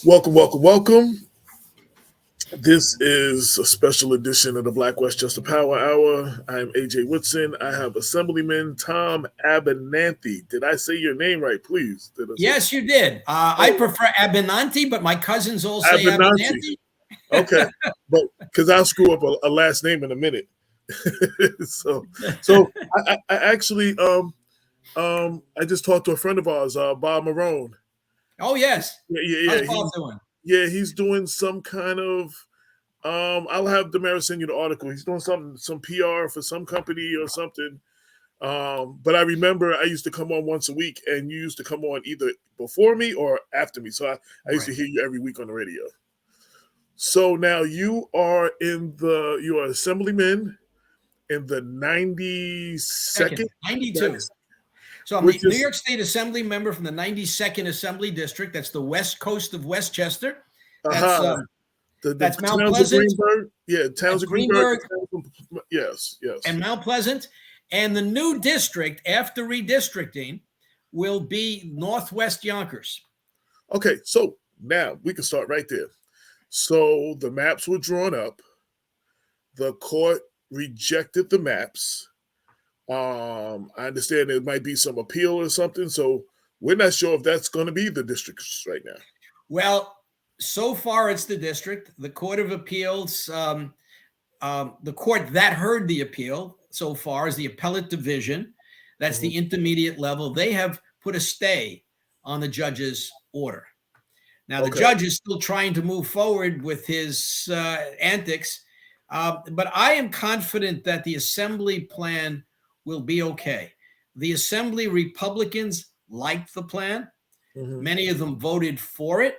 Welcome, welcome, welcome. This is a special edition of the Black Westchester Power Hour. I'm AJ Woodson. I have Assemblyman Tom Abinanti. Did I say your name right, please? Did I say Yes, you did. I prefer Abinanti, but my cousins all say Abinanti? Abinanti. Okay, but because I'll screw up a last name in a minute. So I actually I just talked to a friend of ours, Bob Marone. Oh, yes. Yeah. How's Bob doing? Yeah, he's doing some kind of I'll have Damaris send you the article. He's doing some PR for some company or something. But I remember I used to come on once a week, and you used to come on either before me or after me. So I used to hear you every week on the radio. So now you are assemblyman in the 92nd? 92. So I'm the New York State Assembly member from the 92nd Assembly District. That's the west coast of Westchester. That's Mount Pleasant. Greenburgh. Yeah, towns of Greenburgh. Yes. And Mount Pleasant. And the new district, after redistricting, will be Northwest Yonkers. Okay, so now we can start right there. So the maps were drawn up. The court rejected the maps. I understand there might be some appeal or something. So we're not sure if that's going to be the districts right now. Well, so far it's the district. The Court of Appeals, the court that heard the appeal so far is the appellate division. That's the intermediate level. They have put a stay on the judge's order. Now, the judge is still trying to move forward with his antics, but I am confident that the assembly plan will be okay. The assembly Republicans liked the plan. Many of them voted for it.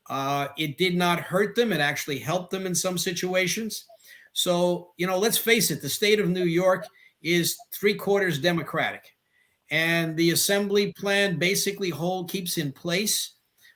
It did not hurt them. It actually helped them in some situations. So, let's face it, the state of New York is 3/4 Democratic. And the assembly plan basically keeps in place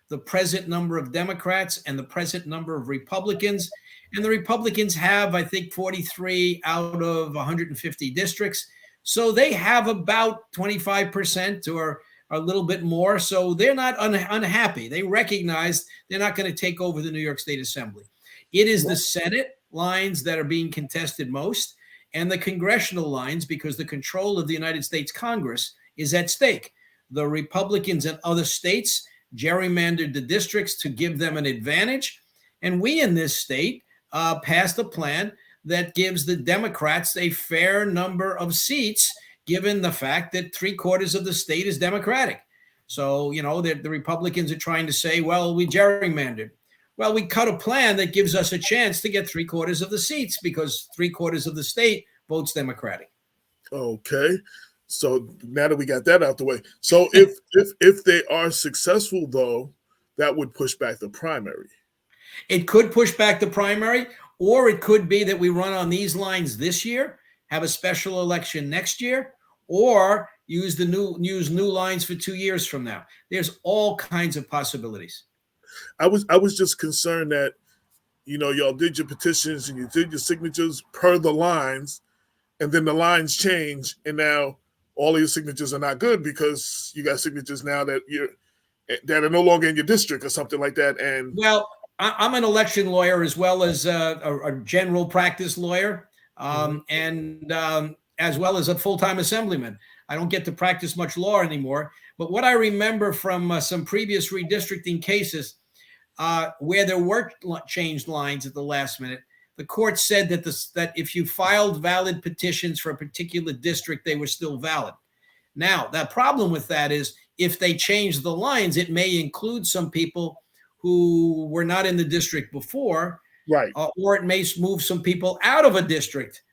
the present number of Democrats and the present number of Republicans. And the Republicans have, I think, 43 out of 150 districts. So they have about 25% or a little bit more. So they're not unhappy. They recognize they're not going to take over the New York State Assembly. It is the Senate lines that are being contested most, and the congressional lines, because the control of the United States Congress is at stake. The Republicans in other states gerrymandered the districts to give them an advantage. And we in this state passed a plan that gives the Democrats a fair number of seats, given the fact that 3/4 of the state is Democratic. So, the Republicans are trying to say, well, we gerrymandered. Well, we cut a plan that gives us a chance to get 3/4 of the seats because 3/4 of the state votes Democratic. Okay. So now that we got that out the way, so if they are successful, though, that would push back the primary. It could push back the primary, or it could be that we run on these lines this year, have a special election next year, or use new lines for 2 years from now. There's all kinds of possibilities. I was just concerned that, y'all did your petitions and you did your signatures per the lines, and then the lines change, and now all of your signatures are not good because you got signatures now that are no longer in your district or something like that. And well, I'm an election lawyer as well as a general practice lawyer, and as well as a full-time assemblyman. I don't get to practice much law anymore. But what I remember from some previous redistricting cases where there were changed lines at the last minute, the court said that if you filed valid petitions for a particular district, they were still valid. Now, the problem with that is if they change the lines, it may include some people who were not in the district before, right? Or it may move some people out of a district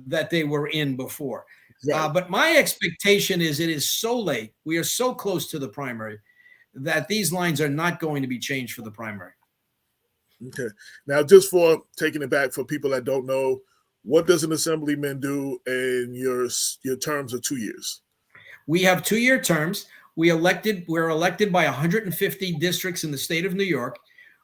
that they were in before. Right. But my expectation is it is so late. We are so close to the primary that these lines are not going to be changed for the primary. Okay. Now, just for taking it back for people that don't know, what does an assemblyman do in your terms of 2 years? We have 2-year terms. We're elected by 150 districts in the state of New York.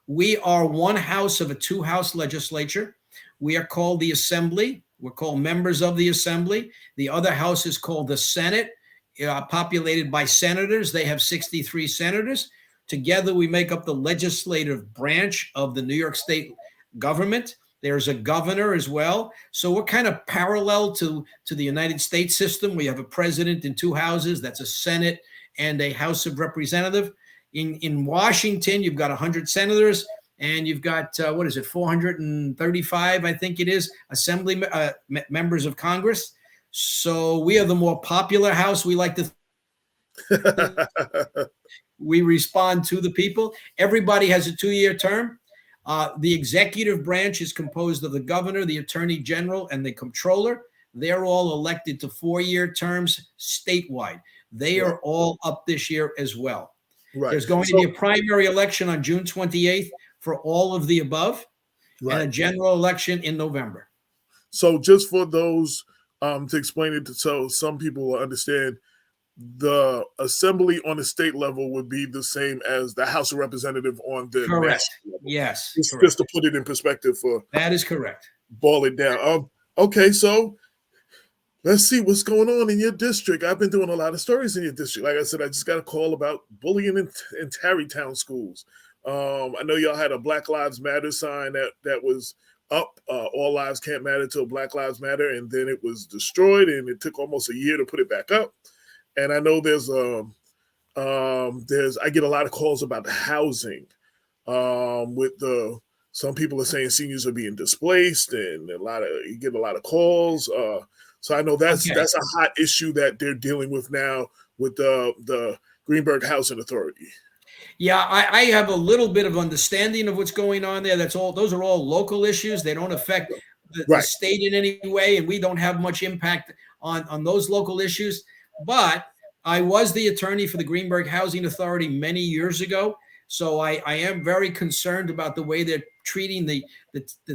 We are one house of a 2-house legislature. We are called the Assembly. We're called members of the Assembly. The other house is called the Senate, populated by senators. They have 63 senators. Together, we make up the legislative branch of the New York State government. There's a governor as well. So we're kind of parallel to the United States system. We have a president in two houses. That's a Senate and a House of Representative. In Washington, you've got 100 senators, and you've got, 435, I think it is, members of Congress. So we are the more popular house. We like to we respond to the people. Everybody has a 2-year term. The executive branch is composed of the governor, the attorney general, and the comptroller. They're all elected to 4-year terms statewide. They are all up this year as well. Right. There's going to be a primary election on June 28th for all of the above, and a general election in November. So just for those, to explain it so some people will understand, the assembly on the state level would be the same as the House of Representatives on the correct. national level. Yes. Just to put it in perspective for that is correct. Boil it down. Okay, so let's see what's going on in your district. I've been doing a lot of stories in your district. Like I said, I just got a call about bullying in Tarrytown schools. I know y'all had a Black Lives Matter sign that was up. All lives can't matter till Black Lives Matter, and then it was destroyed, and it took almost a year to put it back up. And I know I get a lot of calls about the housing. Some people are saying seniors are being displaced, and you get a lot of calls. So I know that's a hot issue that they're dealing with now with the Greenburgh Housing Authority. Yeah, I have a little bit of understanding of what's going on there. Those are all local issues. They don't affect the state in any way, and we don't have much impact on those local issues. But I was the attorney for the Greenburgh Housing Authority many years ago, so I am very concerned about the way they're treating the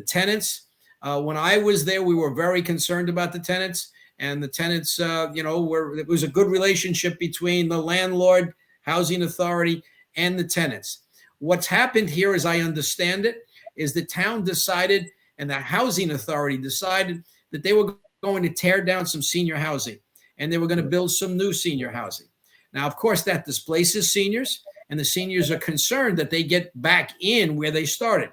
tenants. When I was there, we were very concerned about the tenants, and the tenants, it was a good relationship between the landlord, housing authority, and the tenants. What's happened here, as I understand it, is the town decided, and the housing authority decided, that they were going to tear down some senior housing, and they were going to build some new senior housing. Now, of course, that displaces seniors, and the seniors are concerned that they get back in where they started.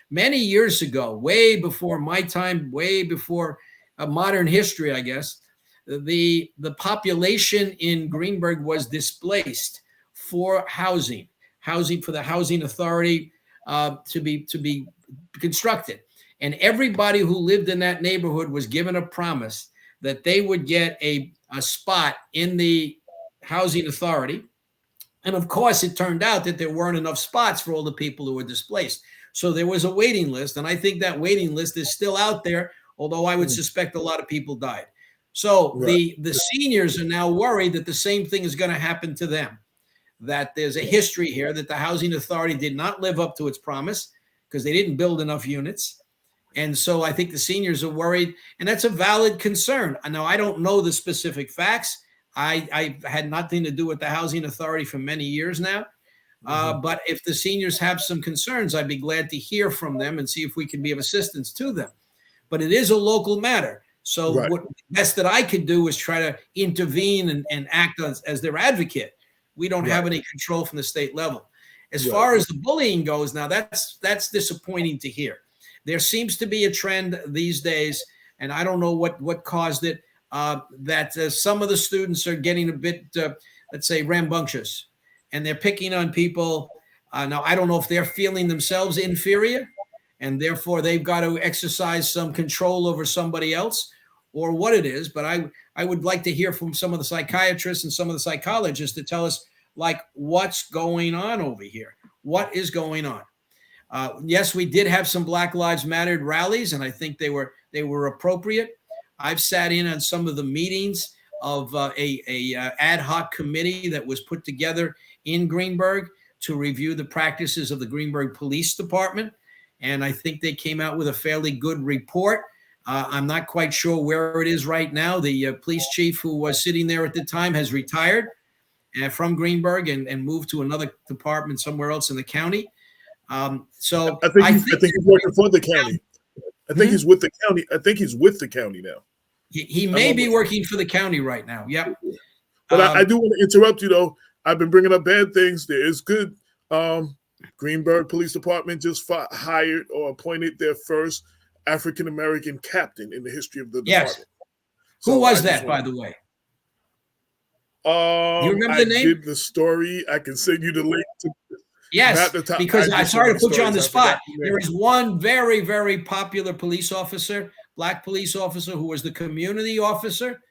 Many years ago, way before my time, way before modern history, I guess, the population in Greenburgh was displaced for housing for the housing authority to be constructed. And everybody who lived in that neighborhood was given a promise that they would get a spot in the housing authority. And of course, it turned out that there weren't enough spots for all the people who were displaced. So there was a waiting list. And I think that waiting list is still out there, although I would suspect a lot of people died. So the seniors are now worried that the same thing is going to happen to them, that there's a history here that the housing authority did not live up to its promise because they didn't build enough units. And so I think the seniors are worried, and that's a valid concern. Now, I don't know the specific facts. I had nothing to do with the housing authority for many years now. But if the seniors have some concerns, I'd be glad to hear from them and see if we can be of assistance to them. But it is a local matter. So what best that I could do is try to intervene and act as their advocate. We don't have any control from the state level. As far as the bullying goes, now that's disappointing to hear. There seems to be a trend these days, and I don't know what caused it, that some of the students are getting a bit, let's say, rambunctious, and they're picking on people. Now, I don't know if they're feeling themselves inferior, and therefore they've got to exercise some control over somebody else, or what it is. But I would like to hear from some of the psychiatrists and some of the psychologists to tell us, like, what's going on over here? What is going on? Yes, we did have some Black Lives Matter rallies, and I think they were appropriate. I've sat in on some of the meetings of a ad hoc committee that was put together in Greenburgh to review the practices of the Greenburgh Police Department, and I think they came out with a fairly good report. I'm not quite sure where it is right now. The police chief who was sitting there at the time has retired from Greenburgh and moved to another department somewhere else in the county. So I think he's working for the county. I think he's with the county. I think he's with the county now. He may be working for the county right now. Yep. But I do want to interrupt you though. I've been bringing up bad things. There is good Greenburgh Police Department just hired or appointed their first African American captain in the history of the Yes. department. Who So was that, by the way? Do you remember the name? I did the story. I can send you the link to. Yes, because I'm sorry to put you on the spot. There is one very, very popular police officer, black police officer, who was the community officer.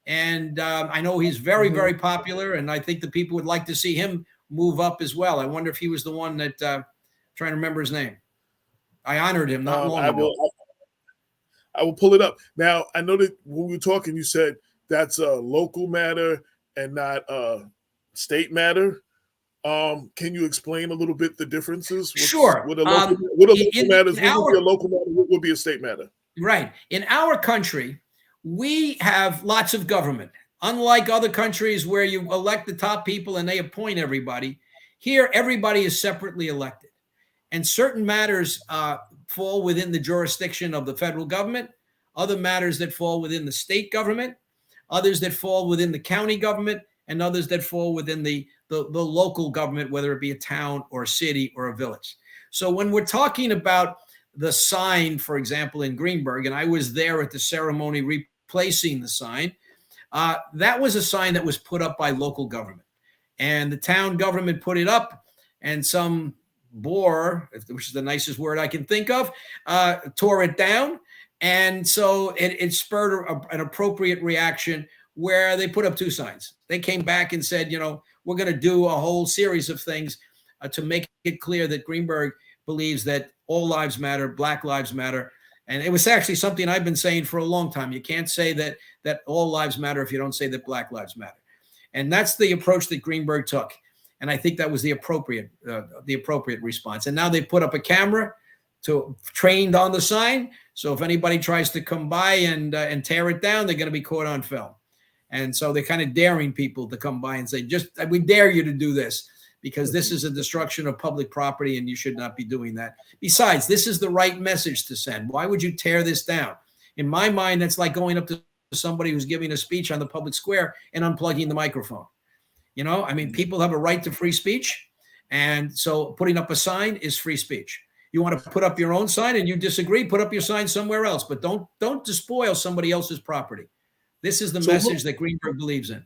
And I know he's very, very popular. And I think the people would like to see him move up as well. I wonder if he was the one that, trying to remember his name. I honored him not long ago. I will pull it up. Now, I know that when we were talking, you said that's a local matter and not a state matter. Can you explain a little bit the differences? Sure. What a local matter is? What would be a local matter? What would be a state matter? Right. In our country, we have lots of government. Unlike other countries where you elect the top people and they appoint everybody, here everybody is separately elected. And certain matters fall within the jurisdiction of the federal government, other matters that fall within the state government, others that fall within the county government, and others that fall within the local government, whether it be a town or a city or a village. So when we're talking about the sign, for example, in Greenburgh, and I was there at the ceremony replacing the sign, that was a sign that was put up by local government. And the town government put it up, and some bore, which is the nicest word I can think of, tore it down. And so it spurred an appropriate reaction where they put up two signs. They came back and said, we're going to do a whole series of things to make it clear that Greenburgh believes that all lives matter, Black lives matter. And it was actually something I've been saying for a long time. You can't say that all lives matter if you don't say that Black lives matter. And that's the approach that Greenburgh took. And I think that was the appropriate response. And now they put up a camera trained on the sign. So if anybody tries to come by and tear it down, they're going to be caught on film. And so they're kind of daring people to come by and say, we dare you to do this, because this is a destruction of public property and you should not be doing that. Besides, this is the right message to send. Why would you tear this down? In my mind, that's like going up to somebody who's giving a speech on the public square and unplugging the microphone. People have a right to free speech. And so putting up a sign is free speech. You want to put up your own sign and you disagree, put up your sign somewhere else, but don't despoil somebody else's property. This is the message that Greenburgh believes in.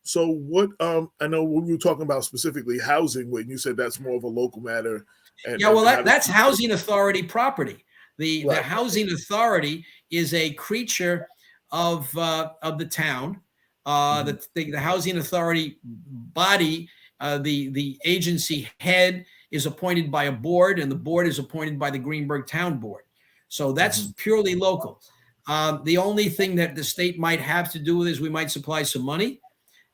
So what, I know when we were talking about specifically housing, when you said that's more of a local matter. That's housing authority property. The housing authority is a creature of the town. The housing authority body, the agency head is appointed by a board, and the board is appointed by the Greenburgh Town Board. So that's purely local. The only thing that the state might have to do with is we might supply some money,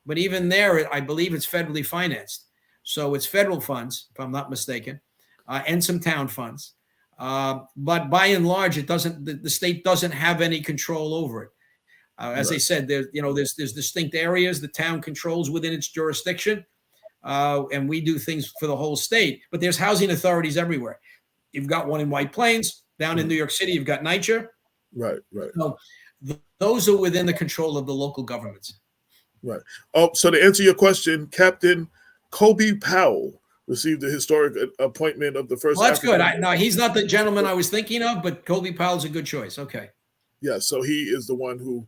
but even there, I believe it's federally financed. So it's federal funds, if I'm not mistaken, and some town funds. But by and large, the state doesn't have any control over it. As I said, there's distinct areas the town controls within its jurisdiction, and we do things for the whole state. But there's housing authorities everywhere. You've got one in White Plains. Down in New York City, you've got NYCHA. Right. So those are within the control of the local governments. Right. Oh, so to answer your question, Captain Kobe Powell received the historic appointment of the first. Well, that's good. No, he's not the gentleman I was thinking of, but Kobe Powell's a good choice. Okay. Yeah. So he is the one who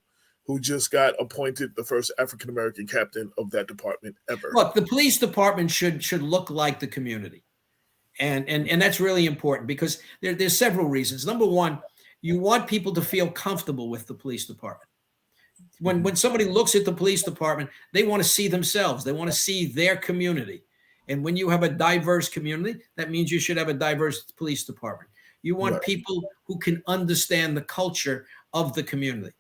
just got appointed the first African-American captain of that department ever. Look, the police department should look like the community. And that's really important because there's several reasons. Number one, you want people to feel comfortable with the police department. When somebody looks at the police department, they want to see themselves. They want to see their community. And when you have a diverse community, that means you should have a diverse police department. You want people who can understand the culture of the community.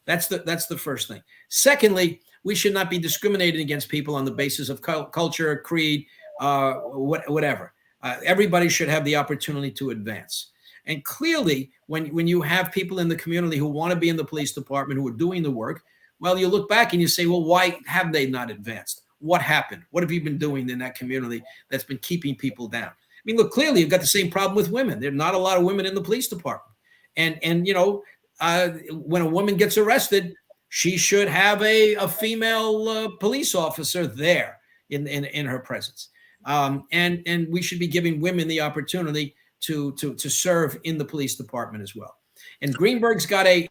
That's the first thing. Secondly, we should not be discriminating against people on the basis of culture, creed, whatever. Everybody should have the opportunity to advance. And clearly, when you have people in the community who want to be in the police department, who are doing the work, well, you look back and you say, well, why have they not advanced? What happened? What have you been doing in that community that's been keeping people down? I mean, look, clearly you've got the same problem with women. There are not a lot of women in the police department. And when a woman gets arrested, she should have a female police officer there in her presence. And we should be giving women the opportunity to serve in the police department as well. And Greenburgh's got a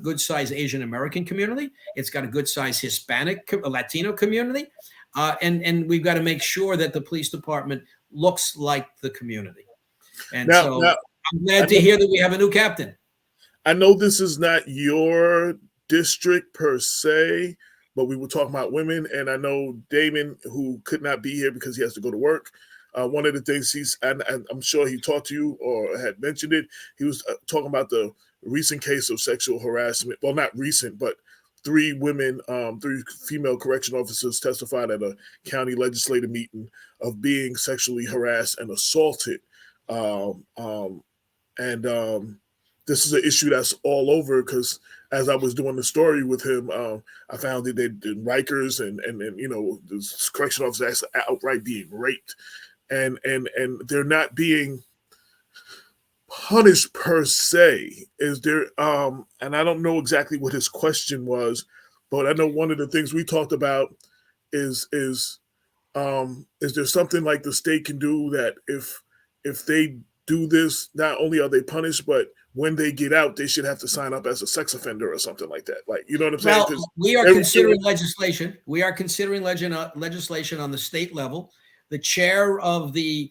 good size Asian American community. It's got a good size Hispanic Latino community, and we've got to make sure that the police department looks like the community. And now, I'm glad to hear that we have a new captain. I know this is not your district per se, but we were talking about women, and I know Damon, who could not be here because he has to go to work. One of the things and I'm sure he talked to you or had mentioned it, he was talking about the recent case of sexual harassment. Well, not recent, but three female correction officers testified at a county legislative meeting of being sexually harassed and assaulted. This is an issue that's all over because as I was doing the story with him, I found that in Rikers and the correction officers outright being raped, and they're not being punished per se. Is there? And I don't know exactly what his question was, but I know one of the things we talked about is there something like the state can do that if they do this, not only are they punished, but when they get out, they should have to sign up as a sex offender or something like that. Like, you know what I'm saying? Well, we are considering legislation. We are considering legislation on the state level. The chair of the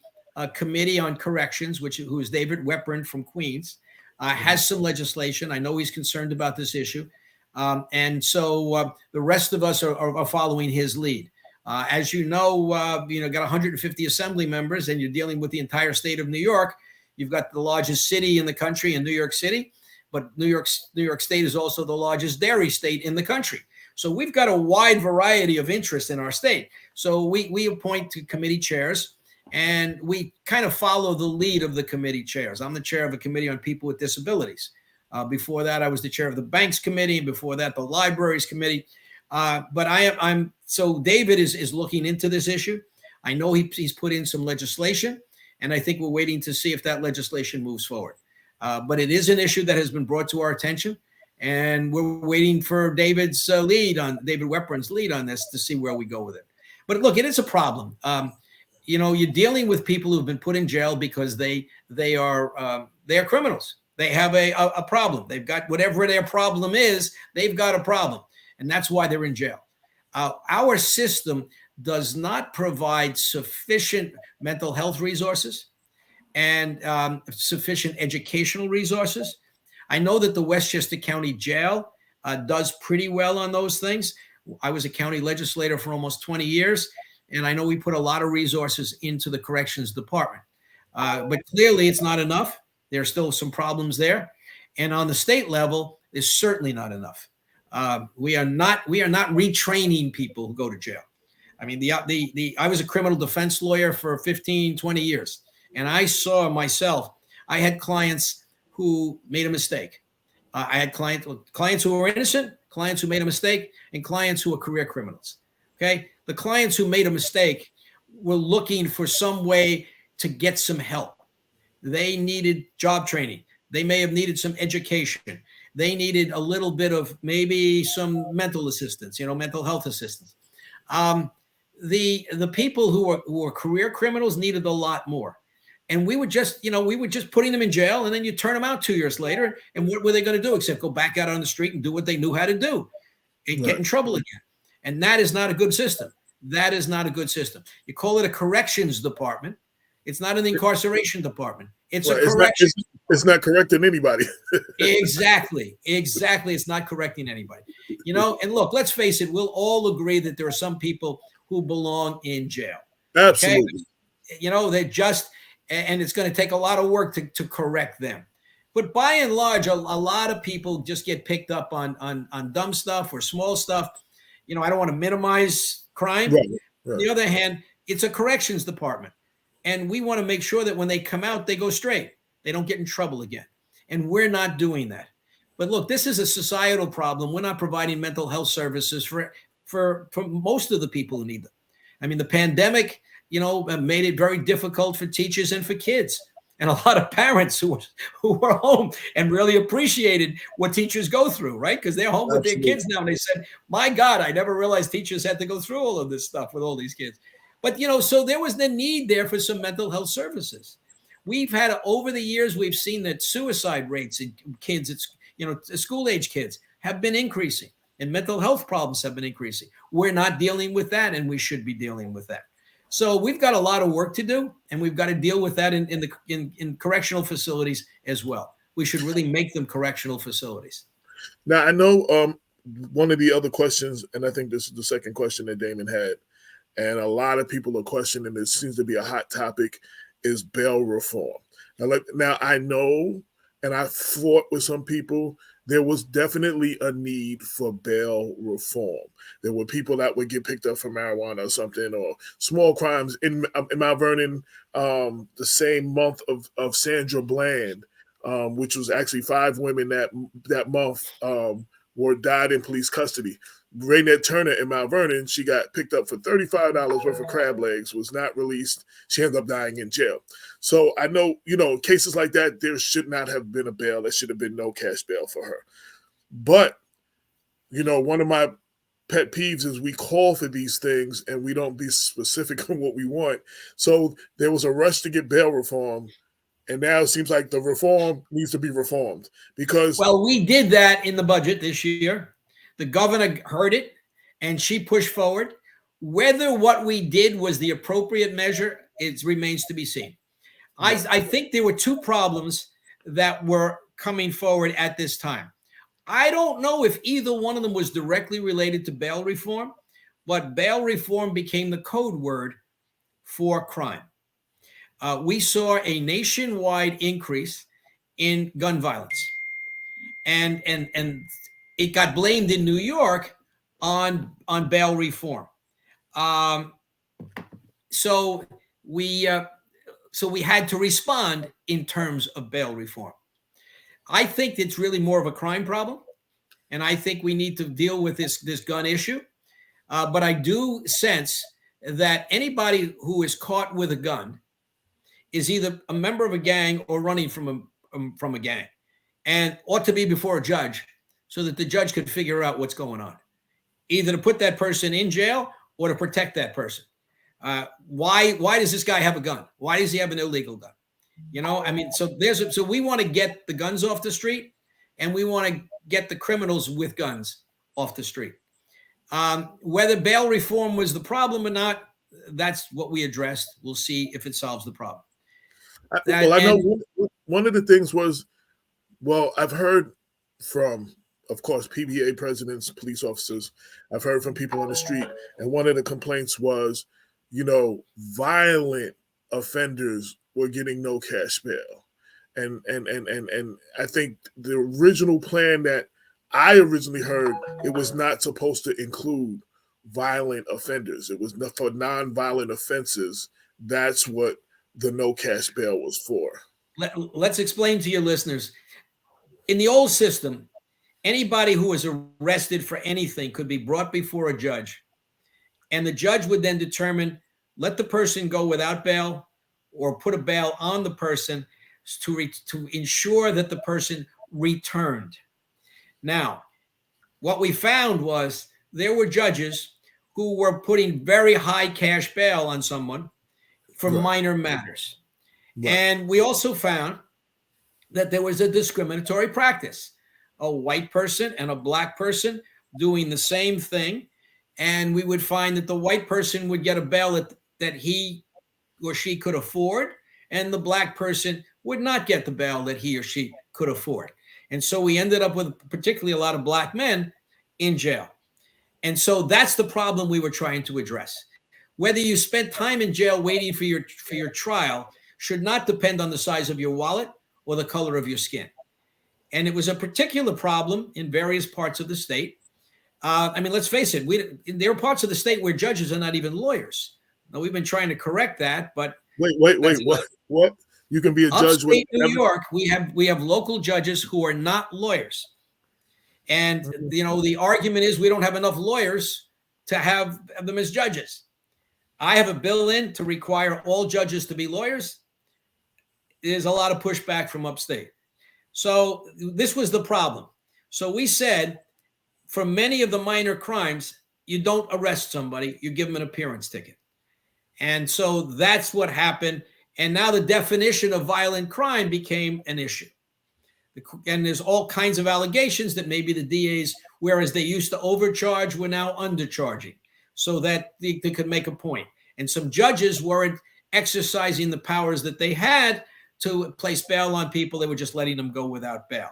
Committee on Corrections, who is David Weprin from Queens, has some legislation. I know he's concerned about this issue. And so the rest of us are following his lead. As you know, got 150 assembly members, and you're dealing with the entire state of New York. You've got the largest city in the country in New York City, but New York State is also the largest dairy state in the country. So we've got a wide variety of interests in our state. So we appoint committee chairs, and we kind of follow the lead of the committee chairs. I'm the chair of a committee on people with disabilities. Before that, I was the chair of the Banks Committee, and before that, the Libraries Committee. But so David is looking into this issue. I know he's put in some legislation, and I think we're waiting to see if that legislation moves forward. But it is an issue that has been brought to our attention, and we're waiting for David Weprin's lead on this to see where we go with it. But look, it is a problem. You're dealing with people who've been put in jail because they are criminals. They have a problem. They've got whatever their problem is. They've got a problem, and that's why they're in jail. Our system does not provide sufficient mental health resources and sufficient educational resources. I know that the Westchester County Jail does pretty well on those things. I was a county legislator for almost 20 years, and I know we put a lot of resources into the corrections department. But clearly it's not enough. There are still some problems there. And on the state level, it's certainly not enough. We are not retraining people who go to jail. I mean, I was a criminal defense lawyer for 15, 20 years. And I saw myself, I had clients who made a mistake. I had clients who were innocent, clients who made a mistake, and clients who were career criminals. Okay. The clients who made a mistake were looking for some way to get some help. They needed job training. They may have needed some education. They needed a little bit of maybe some mental assistance, mental health assistance. The people who were career criminals needed a lot more. And we were just putting them in jail, and then you turn them out 2 years later. And what were they going to do except go back out on the street and do what they knew how to do and get in trouble again? And that is not a good system. That is not a good system. You call it a corrections department. It's not an incarceration department. It's a correction. It's not correcting anybody. Exactly. It's not correcting anybody. And look, let's face it. We'll all agree that there are some people who belong in jail. Absolutely. Okay? They just, and it's going to take a lot of work to correct them. But by and large, a lot of people just get picked up on dumb stuff or small stuff. I don't want to minimize crime. Right. On the other hand, it's a corrections department. And we want to make sure that when they come out, they go straight. They don't get in trouble again. And we're not doing that. But look, this is a societal problem. We're not providing mental health services for most of the people who need them. I mean, the pandemic, made it very difficult for teachers and for kids. And a lot of parents who were home and really appreciated what teachers go through, right? Because they're home with their kids now. And they said, my God, I never realized teachers had to go through all of this stuff with all these kids. But, so there was the need there for some mental health services. We've had, over the years, we've seen that suicide rates in kids, school age kids have been increasing, and mental health problems have been increasing. We're not dealing with that, and we should be dealing with that. So we've got a lot of work to do, and we've got to deal with that in correctional facilities as well. We should really make them correctional facilities. Now, I know one of the other questions, and I think this is the second question that Damon had, and a lot of people are questioning, this seems to be a hot topic, is bail reform. Now I know, and I fought with some people, there was definitely a need for bail reform. There were people that would get picked up for marijuana or something, or small crimes. In Mount Vernon, the same month of Sandra Bland, which was actually 5 women that month, were died in police custody. Raynette Turner in Mount Vernon, she got picked up for $35 worth of crab legs, was not released. She ended up dying in jail. So I know, cases like that, there should not have been a bail. There should have been no cash bail for her. But, one of my pet peeves is we call for these things and we don't be specific on what we want. So there was a rush to get bail reform. And now it seems like the reform needs to be reformed because... Well, we did that in the budget this year. The governor heard it, and she pushed forward. Whether what we did was the appropriate measure, it remains to be seen. I think there were 2 problems that were coming forward at this time. I don't know if either one of them was directly related to bail reform, but bail reform became the code word for crime. We saw a nationwide increase in gun violence, and it got blamed in New York on bail reform. So we had to respond in terms of bail reform. I think it's really more of a crime problem, and I think we need to deal with this gun issue. But I do sense that anybody who is caught with a gun is either a member of a gang or running from a gang, and ought to be before a judge so that the judge could figure out what's going on, either to put that person in jail or to protect that person. Why does this guy have a gun? Why does he have an illegal gun? So we want to get the guns off the street, and we want to get the criminals with guns off the street. Whether bail reform was the problem or not, that's what we addressed. We'll see if it solves the problem. I know one of the things was, I've heard from, of course, PBA presidents, police officers. I've heard from people on the street, and one of the complaints was, violent offenders were getting no cash bail, and I think the original plan that I originally heard, it was not supposed to include violent offenders. It was for non-violent offenses. That's what the no cash bail was for. Let's explain to your listeners. In the old system, anybody who was arrested for anything could be brought before a judge, and the judge would then determine, let the person go without bail or put a bail on the person to ensure that the person returned. Now, what we found was there were judges who were putting very high cash bail on someone for minor matters. Right. And we also found that there was a discriminatory practice, a white person and a black person doing the same thing. And we would find that the white person would get a bail that he or she could afford, and the black person would not get the bail that he or she could afford. And so we ended up with particularly a lot of black men in jail. And so that's the problem we were trying to address. Whether you spent time in jail waiting for your trial should not depend on the size of your wallet or the color of your skin. And it was a particular problem in various parts of the state. Let's face it, there are parts of the state where judges are not even lawyers. Now, we've been trying to correct that, but... Wait, what? You can be a judge with... New York, we have local judges who are not lawyers. And, the argument is we don't have enough lawyers to have them as judges. I have a bill in to require all judges to be lawyers. There's a lot of pushback from upstate. So this was the problem. So we said, for many of the minor crimes, you don't arrest somebody, you give them an appearance ticket. And so that's what happened. And now the definition of violent crime became an issue. And there's all kinds of allegations that maybe the DAs, whereas they used to overcharge, were now undercharging so that they could make a point. And some judges weren't exercising the powers that they had to place bail on people. They were just letting them go without bail.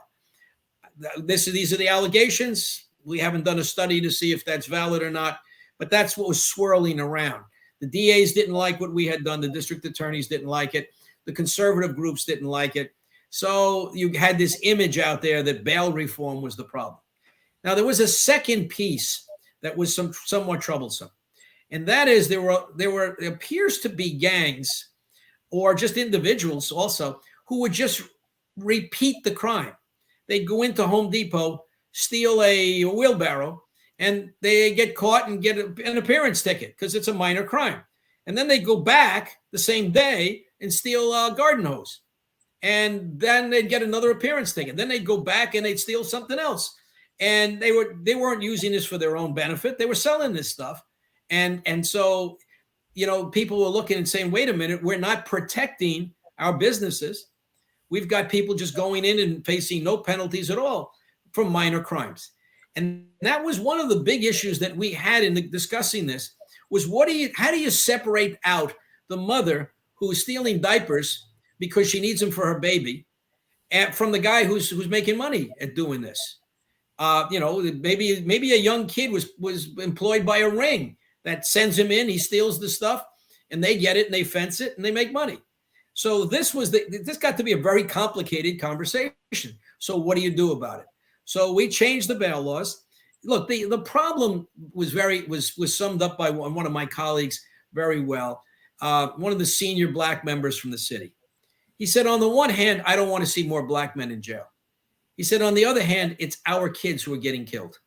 These are the allegations. We haven't done a study to see if that's valid or not, but that's what was swirling around. The DAs didn't like what we had done. The district attorneys didn't like it. The conservative groups didn't like it. So you had this image out there that bail reform was the problem. Now, there was a second piece that was somewhat troublesome. And that is there appears to be gangs or just individuals also who would just repeat the crime. They'd go into Home Depot, steal a wheelbarrow, and they get caught and get an appearance ticket because it's a minor crime. And then they go back the same day and steal a garden hose. And then they'd get another appearance ticket. Then they'd go back and they'd steal something else. And they weren't using this for their own benefit. They were selling this stuff. And so, people were looking and saying, wait a minute, we're not protecting our businesses. We've got people just going in and facing no penalties at all for minor crimes. And that was one of the big issues that we had in discussing this was how do you separate out the mother who is stealing diapers because she needs them for her baby and from the guy who's making money at doing this? Maybe a young kid was employed by a ring that sends him in, he steals the stuff and they get it and they fence it and they make money. So this got to be a very complicated conversation. So what do you do about it? So we changed the bail laws. Look, the problem was summed up by one of my colleagues very well, one of the senior black members from the city. He said, on the one hand, I don't want to see more black men in jail. He said, on the other hand, it's our kids who are getting killed.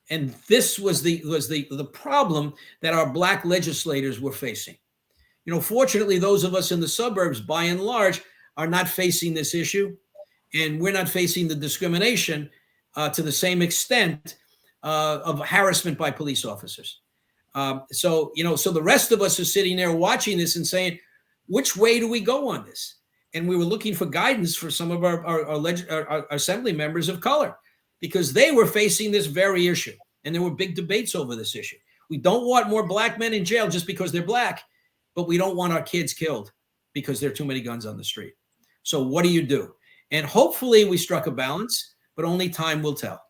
And this was the problem that our black legislators were facing. Fortunately, those of us in the suburbs, by and large, are not facing this issue. And we're not facing the discrimination to the same extent of harassment by police officers. So the rest of us are sitting there watching this and saying, which way do we go on this? And we were looking for guidance for some of our assembly members of color because they were facing this very issue. And there were big debates over this issue. We don't want more black men in jail just because they're black, but we don't want our kids killed because there are too many guns on the street. So what do you do? And hopefully we struck a balance, but only time will tell.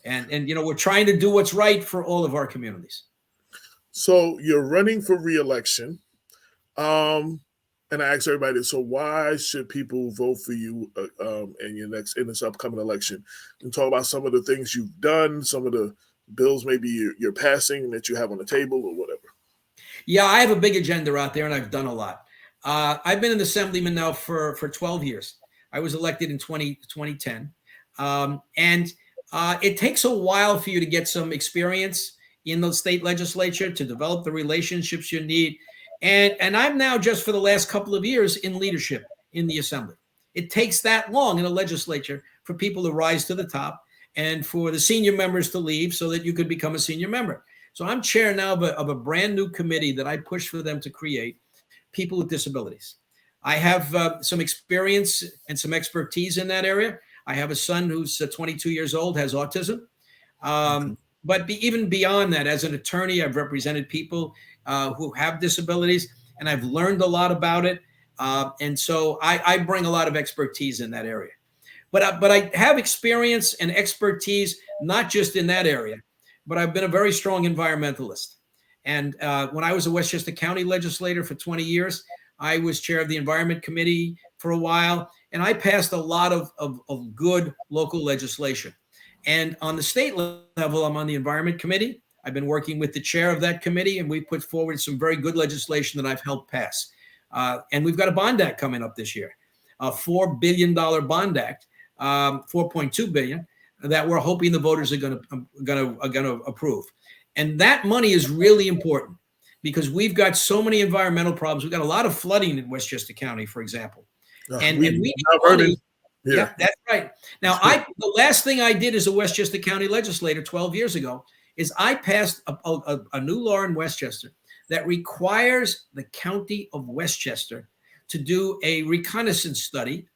And we're trying to do what's right for all of our communities. So you're running for re-election. And I asked everybody this, so why should people vote for you in this upcoming election? And talk about some of the things you've done, some of the bills maybe you're passing that you have on the table or whatever. Yeah, I have a big agenda out there and I've done a lot. I've been an assemblyman now for 12 years. I was elected in 2010. And it takes a while for you to get some experience in the state legislature to develop the relationships you need. And I'm now just for the last couple of years in leadership in the assembly. It takes that long in a legislature for people to rise to the top and for the senior members to leave so that you could become a senior member. So I'm chair now of a brand new committee that I push for them to create, people with disabilities. I have some experience and some expertise in that area. I have a son who's 22 years old, has autism. But even beyond that, as an attorney, I've represented people who have disabilities, and I've learned a lot about it. And so I bring a lot of expertise in that area. But I have experience and expertise, not just in that area, but I've been a very strong environmentalist. And when I was a Westchester County legislator for 20 years, I was chair of the Environment Committee for a while, and I passed a lot of good local legislation. And on the state level, I'm on the Environment Committee. I've been working with the chair of that committee, and we put forward some very good legislation that I've helped pass. And we've got a bond act coming up this year, a $4 billion bond act, $4.2 billion, that we're hoping the voters are going to approve. And that money is really important because we've got so many environmental problems. We've got a lot of flooding in Westchester County, for example. And we need money. Yeah, that's right. Now, the last thing I did as a Westchester County legislator 12 years ago is I passed a new law in Westchester that requires the county of Westchester to do a reconnaissance study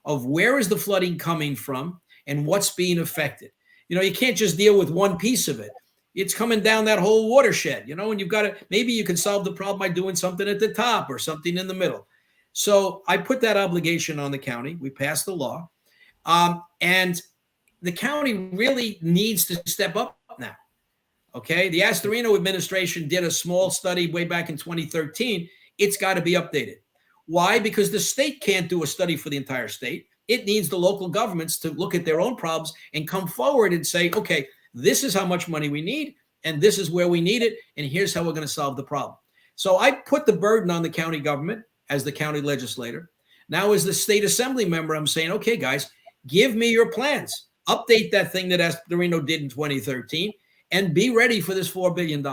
of where is the flooding coming from and what's being affected. You can't just deal with one piece of it. It's coming down that whole watershed, and you've got to, maybe you can solve the problem by doing something at the top or something in the middle. So I put that obligation on the county. We passed the law. And the county really needs to step up now. Okay. The Astorino administration did a small study way back in 2013. It's got to be updated. Why? Because the state can't do a study for the entire state. It needs the local governments to look at their own problems and come forward and say, okay, this is how much money we need, and this is where we need it, and here's how we're going to solve the problem. So I put the burden on the county government as the county legislator. Now, as the state assembly member, I'm saying, okay, guys, give me your plans. Update that thing that Astorino did in 2013 and be ready for this $4 billion.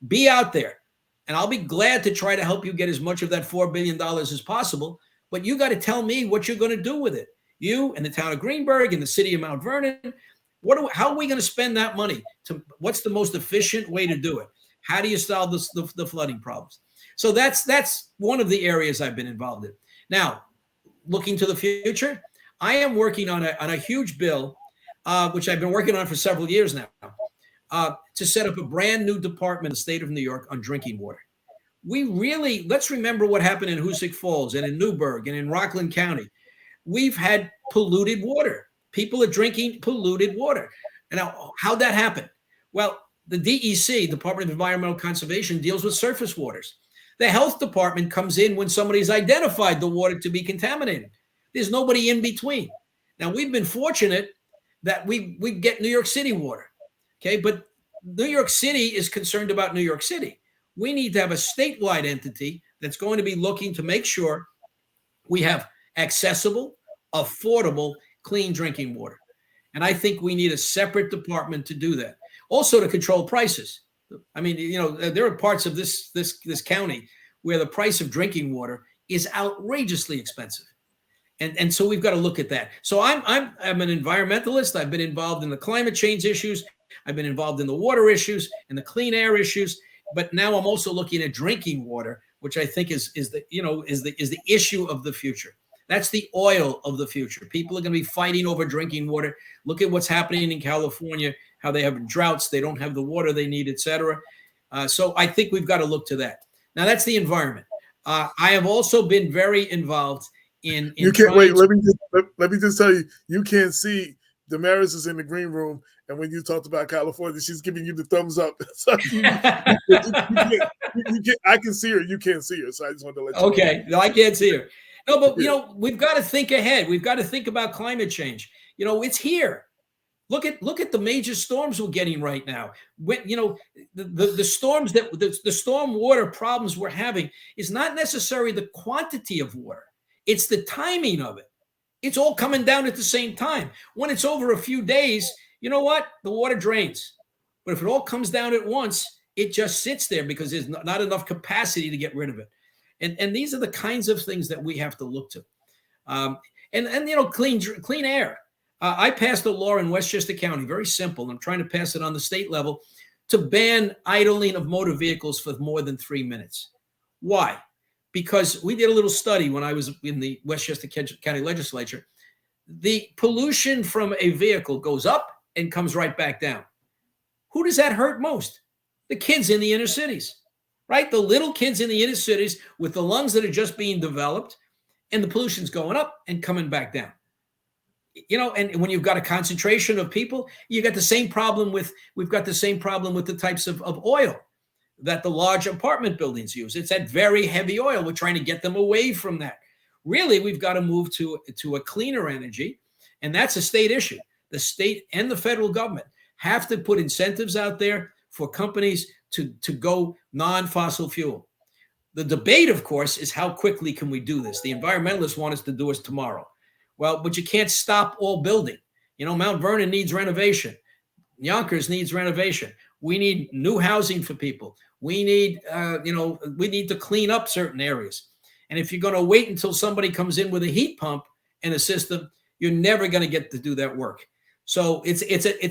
Be out there. And I'll be glad to try to help you get as much of that $4 billion as possible. But you got to tell me what you're going to do with it. You and the town of Greenburgh and the city of Mount Vernon. How are we going to spend that money? What's the most efficient way to do it? How do you solve the flooding problems? So that's one of the areas I've been involved in. Now, looking to the future, I am working on a huge bill, which I've been working on for several years now, to set up a brand new department in the state of New York on drinking water. Let's remember what happened in Hoosick Falls and in Newburgh and in Rockland County. We've had polluted water. People are drinking polluted water. And now, how'd that happen? Well, the DEC, Department of Environmental Conservation, deals with surface waters. The health department comes in when somebody's identified the water to be contaminated. There's nobody in between. Now, we've been fortunate that we get New York City water, okay? But New York City is concerned about New York City. We need to have a statewide entity that's going to be looking to make sure we have accessible, affordable, clean drinking water. And I think we need a separate department to do that. Also to control prices. I mean, there are parts of this county where the price of drinking water is outrageously expensive. And so we've got to look at that. So I'm an environmentalist. I've been involved in the climate change issues. I've been involved in the water issues and the clean air issues. But now I'm also looking at drinking water, which I think is the issue of the future. That's the oil of the future. People are going to be fighting over drinking water. Look at what's happening in California, how they have droughts, they don't have the water they need, et cetera. So I think we've got to look to that. Now, that's the environment. I have also been very involved in you can't wait. Let me just tell you, you can't see Damaris is in the green room, and when you talked about California, she's giving you the thumbs up. So I can see her. You can't see her, so I just wanted to let you know. Okay, no, I can't see her. No, but we've got to think ahead. We've got to think about climate change. It's here. Look at the major storms we're getting right now. When the storms the storm water problems we're having is not necessarily the quantity of water. It's the timing of it. It's all coming down at the same time. When it's over a few days, you know what? The water drains. But if it all comes down at once, it just sits there because there's not enough capacity to get rid of it. And these are the kinds of things that we have to look to. Clean air. I passed a law in Westchester County, very simple. I'm trying to pass it on the state level to ban idling of motor vehicles for more than 3 minutes. Why? Because we did a little study when I was in the Westchester County Legislature. The pollution from a vehicle goes up and comes right back down. Who does that hurt most? The kids in the inner cities, right? The little kids in the inner cities with the lungs that are just being developed, and the pollution's going up and coming back down. And when you've got a concentration of people, we've got the same problem with the types of oil that the large apartment buildings use. It's that very heavy oil. We're trying to get them away from that. Really, we've got to move to a cleaner energy, and that's a state issue. The state and the federal government have to put incentives out there for companies to go non-fossil fuel. The debate, of course, is how quickly can we do this? The environmentalists want us to do it tomorrow. Well, but you can't stop all building. Mount Vernon needs renovation. Yonkers needs renovation. We need new housing for people. We need, we need to clean up certain areas. And if you're going to wait until somebody comes in with a heat pump and a system, you're never going to get to do that work. So it's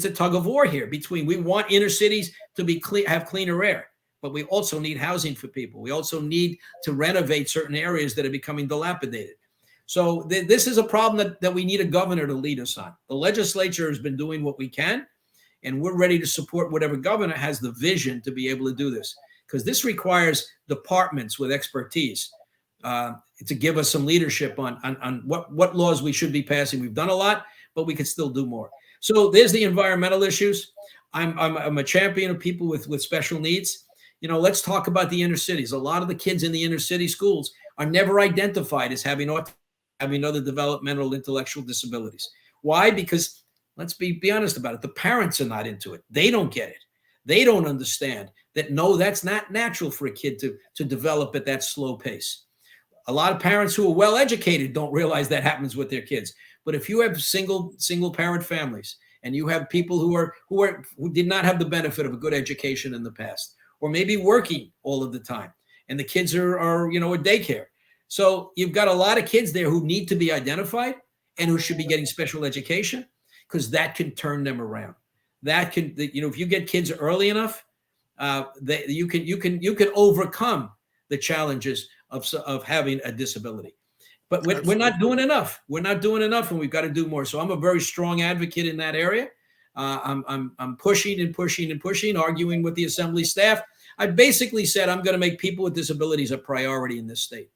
a tug of war here between we want inner cities to be have cleaner air, but we also need housing for people. We also need to renovate certain areas that are becoming dilapidated. So this is a problem that we need a governor to lead us on. The legislature has been doing what we can, and we're ready to support whatever governor has the vision to be able to do this, because this requires departments with expertise to give us some leadership on what laws we should be passing. We've done a lot, but we could still do more. So there's the environmental issues. I'm a champion of people with special needs. You know, let's talk about the inner cities. A lot of the kids in the inner city schools are never identified as having other developmental intellectual disabilities. Why? Because let's be honest about it. The parents are not into it. They don't get it. They don't understand that, no, that's not natural for a kid to develop at that slow pace. A lot of parents who are well educated don't realize that happens with their kids. But if you have single parent families, and you have people who did not have the benefit of a good education in the past, or maybe working all of the time, and the kids are at daycare. So you've got a lot of kids there who need to be identified and who should be getting special education, because that can turn them around. That can, if you get kids early enough, you can overcome the challenges of having a disability. But we're not doing enough. We're not doing enough, and we've got to do more. So I'm a very strong advocate in that area. I'm pushing and pushing and pushing, arguing with the Assembly staff. I basically said I'm going to make people with disabilities a priority in this state.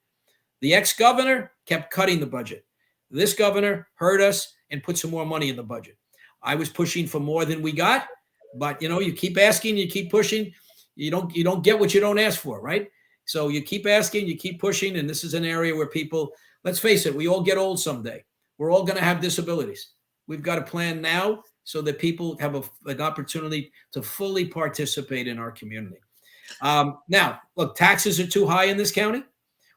The ex-governor kept cutting the budget. This governor heard us and put some more money in the budget. I was pushing for more than we got, but you keep asking, you keep pushing, you don't get what you don't ask for, right? So you keep asking, you keep pushing, and this is an area where people, let's face it, we all get old someday. We're all going to have disabilities. We've got a plan now so that people have an opportunity to fully participate in our community. Now, look, taxes are too high in this county.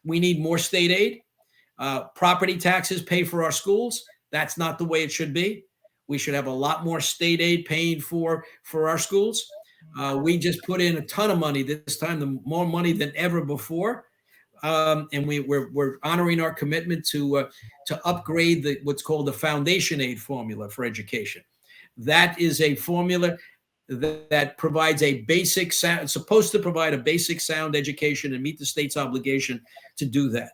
We need more state aid. Property taxes pay for our schools. That's not the way it should be. We should have a lot more state aid paying for our schools. We just put in a ton of money this time, more money than ever before. And we're honoring our commitment to upgrade what's called the foundation aid formula for education. That is a formula that provides a basic sound, it's supposed to provide a basic sound education and meet the state's obligation to do that.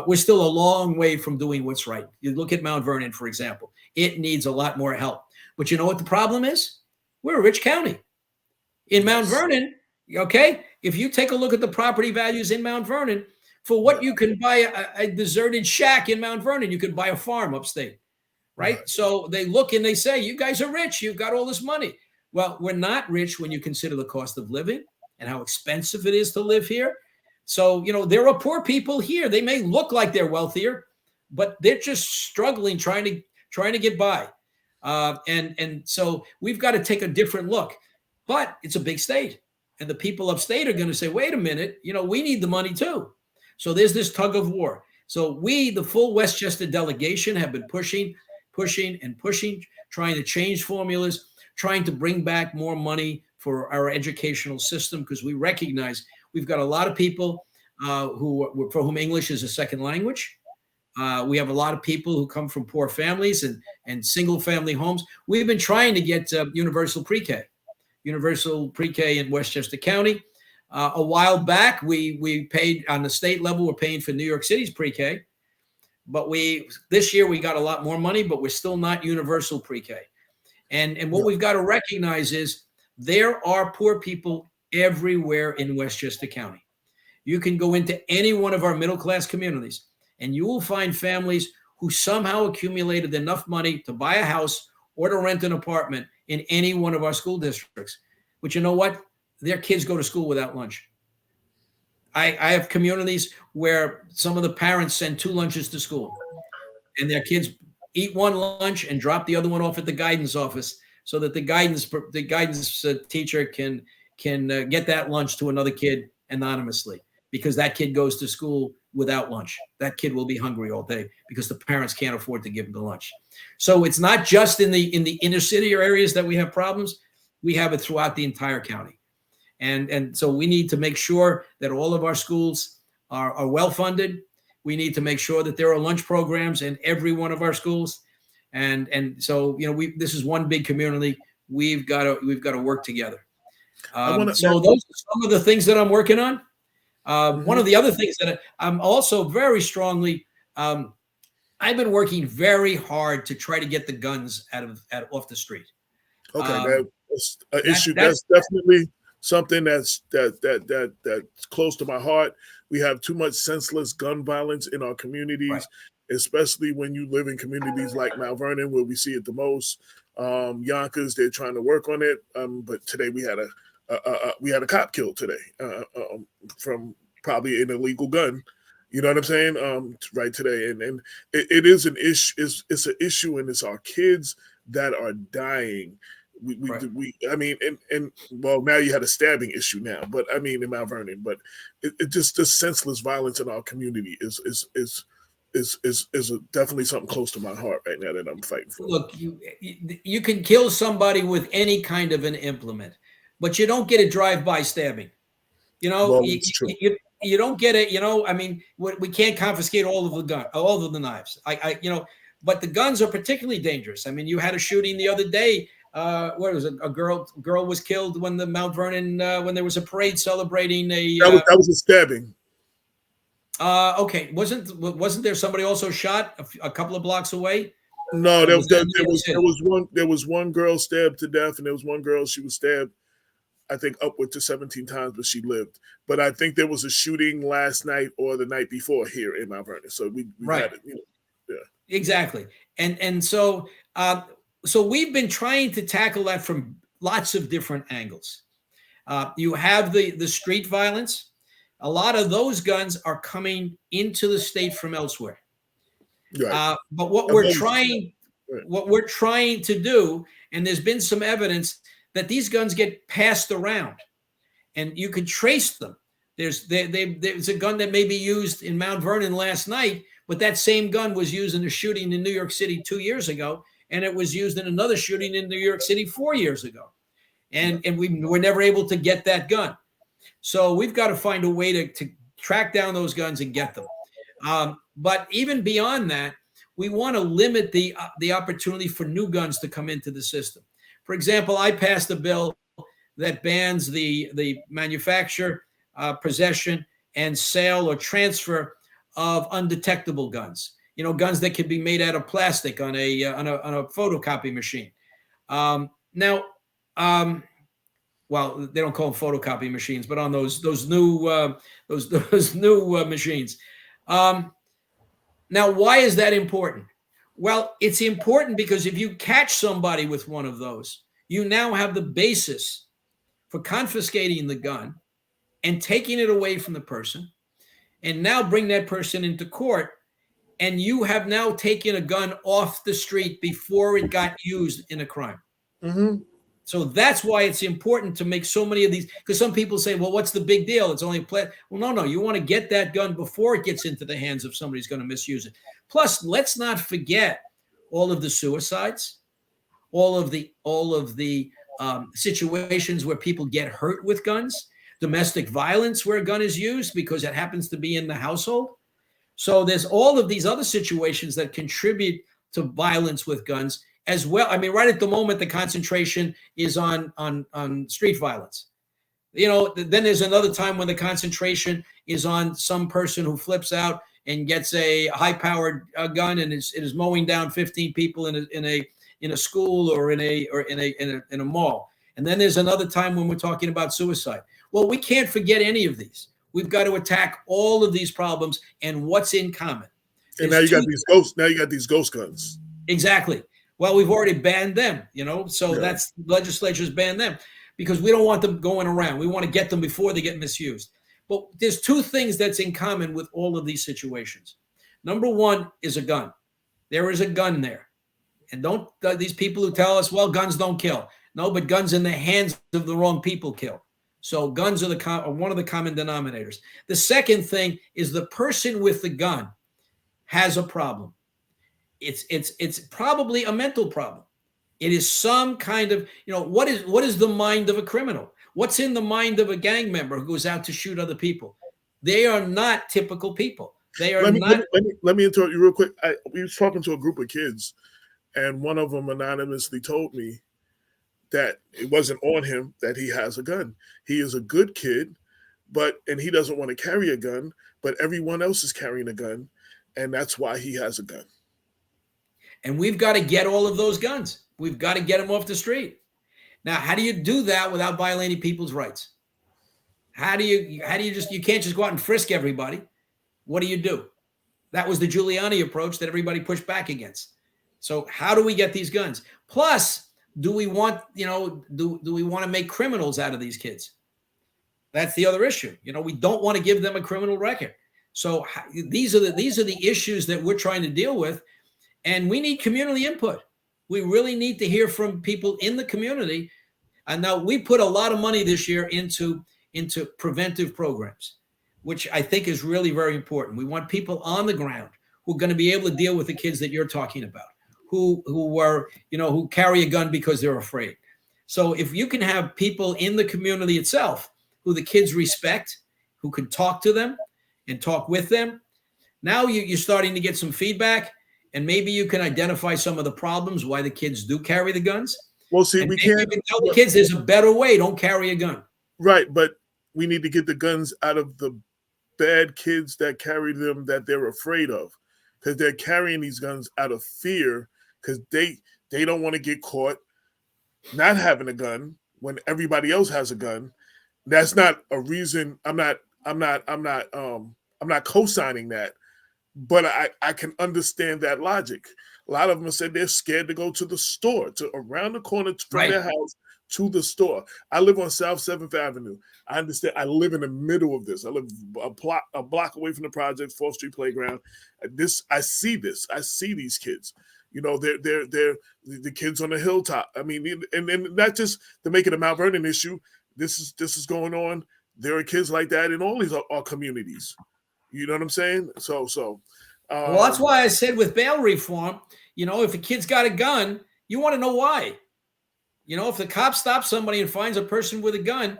We're still a long way from doing what's right. You look at Mount Vernon, for example. It needs a lot more help. But you know what the problem is? We're a rich county. In Mount Vernon, okay, if you take a look at the property values in Mount Vernon, for what you can buy a deserted shack in Mount Vernon, you could buy a farm upstate, right? So they look and they say, you guys are rich. You've got all this money. Well, we're not rich when you consider the cost of living and how expensive it is to live here. So, there are poor people here. They may look like they're wealthier, but they're just struggling, trying to get by. And so we've got to take a different look. But it's a big state. And the people upstate are going to say, wait a minute, we need the money too. So there's this tug of war. So we, the full Westchester delegation, have been pushing, trying to change formulas, trying to bring back more money for our educational system, because we recognize we've got a lot of people for whom English is a second language. We have a lot of people who come from poor families and single family homes. We've been trying to get universal pre-K in Westchester County. A while back, we paid on the state level, we're paying for New York City's pre-K. But this year we got a lot more money, but we're still not universal pre-K. And what we've got to recognize is there are poor people everywhere in Westchester County. You can go into any one of our middle-class communities, and you will find families who somehow accumulated enough money to buy a house or to rent an apartment in any one of our school districts. But you know what? Their kids go to school without lunch. I have communities where some of the parents send 2 lunches to school, and their kids eat 1 lunch and drop the other one off at the guidance office so that the guidance teacher can get that lunch to another kid anonymously, because that kid goes to school without lunch. That kid will be hungry all day because the parents can't afford to give him the lunch. So it's not just in the inner city or areas that we have problems. We have it throughout the entire county. And so we need to make sure that all of our schools are well funded. We need to make sure that there are lunch programs in every one of our schools. And so, this is one big community. We've got to work together. I want to. So those are some of the things that I'm working on. One of the other things that I'm also very strongly, I've been working very hard to try to get the guns off the street. Okay, that's an issue. That's definitely something that's close to my heart. We have too much senseless gun violence in our communities, right. especially when you live in communities like Mount Vernon, where we see it the most. Yonkers, they're trying to work on it, but today we had a cop killed today from probably an illegal gun. You know what I'm saying? Right today, and it is an issue. It's an issue, and it's our kids that are dying. I mean, and well, now you had a stabbing issue now, but I mean in Mount Vernon, but it just the senseless violence in our community is definitely something close to my heart right now that I'm fighting for. Look, you can kill somebody with any kind of an implement, but you don't get a drive-by stabbing. You know, Well, you don't get it. You know, I mean, we can't confiscate all of the knives. But the guns are particularly dangerous. I mean, you had a shooting the other day. What was it? A girl was killed when the Mount Vernon when there was a parade celebrating a. That was a stabbing. Okay, wasn't there somebody also shot a couple of blocks away? No, there was one girl stabbed to death, and there was one girl, she was stabbed, I think upward to 17 times, but she lived. But I think there was a shooting last night or the night before here in Mount Vernon. So we right. had it, yeah. Exactly. And so we've been trying to tackle that from lots of different angles. You have the street violence. A lot of those guns are coming into the state from elsewhere. Right. But what we're trying to do, and there's been some evidence that these guns get passed around, and you can trace them. There's a gun that may be used in Mount Vernon last night, but that same gun was used in a shooting in New York City 2 years ago, and it was used in another shooting in New York City 4 years ago, and we were never able to get that gun. So we've got to find a way to track down those guns and get them. But even beyond that, we want to limit the opportunity for new guns to come into the system. For example, I passed a bill that bans the manufacture, possession, and sale or transfer of undetectable guns. You know, guns that can be made out of plastic on a photocopy machine. Well, they don't call them photocopy machines, but on those new machines. Now, why is that important? Well, it's important because if you catch somebody with one of those, you now have the basis for confiscating the gun and taking it away from the person, and now bring that person into court, and you have now taken a gun off the street before it got used in a crime. Mm-hmm. So that's why it's important to make so many of these, because some people say, well, what's the big deal? It's only well, no, you want to get that gun before it gets into the hands of somebody who's going to misuse it. Plus, let's not forget all of the suicides, all of the situations where people get hurt with guns, domestic violence where a gun is used because it happens to be in the household. So there's all of these other situations that contribute to violence with guns as well. I mean, right at the moment, the concentration is on street violence. You know, then there's another time when the concentration is on some person who flips out and gets a high-powered gun and is mowing down 15 people in a school or in a mall. And then there's another time when we're talking about suicide. Well, we can't forget any of these. We've got to attack all of these problems and what's in common. And now you got these ghosts. Now you got these ghost guns. Exactly. Well, we've already banned them, you know, so that's legislature's banned them because we don't want them going around. We want to get them before they get misused. But there's two things that's in common with all of these situations. Number one is a gun. There is a gun there. And don't these people who tell us, well, guns don't kill. No, but guns in the hands of the wrong people kill. So guns are one of the common denominators. The second thing is the person with the gun has a problem. It's probably a mental problem. It is some kind of, you know, what is the mind of a criminal? What's in the mind of a gang member who goes out to shoot other people? They are not typical people. They are not. Let me interrupt you real quick. We was talking to a group of kids, and one of them anonymously told me that it wasn't on him that he has a gun. He is a good kid, and he doesn't want to carry a gun, but everyone else is carrying a gun, and that's why he has a gun. And we've got to get all of those guns. We've got to get them off the street. Now, how do you do that without violating people's rights? How do you you can't just go out and frisk everybody. What do? That was the Giuliani approach that everybody pushed back against. So how do we get these guns? Plus, do we want, do we want to make criminals out of these kids? That's the other issue. We don't want to give them a criminal record. So these are the issues that we're trying to deal with, and we need community input. We really need to hear from people in the community. And now we put a lot of money this year into preventive programs, which I think is really very important. We want people on the ground who are going to be able to deal with the kids that you're talking about, who carry a gun because they're afraid. So if you can have people in the community itself who the kids respect, who can talk to them and talk with them, now you're starting to get some feedback, and maybe you can identify some of the problems why the kids do carry the guns. Well, see, we can't. You can tell the kids there's a better way. Don't carry a gun. Right, but we need to get the guns out of the bad kids that carry them that they're afraid of, because they're carrying these guns out of fear, because they don't want to get caught not having a gun when everybody else has a gun. That's not a reason. I'm not co-signing that, but I can understand that logic. A lot of them said they're scared to go to the store, to around the corner from their house to the store. I live on South 7th Avenue. I understand. I live in the middle of this. I live a block away from the project, 4th Street Playground. I see this. I see these kids. They're the kids on the hilltop. I mean, and not just to make it a Mount Vernon issue. This is going on. There are kids like that in all these our communities. You know what I'm saying? So. Well, that's why I said with bail reform, if a kid's got a gun, you want to know why. If the cop stops somebody and finds a person with a gun,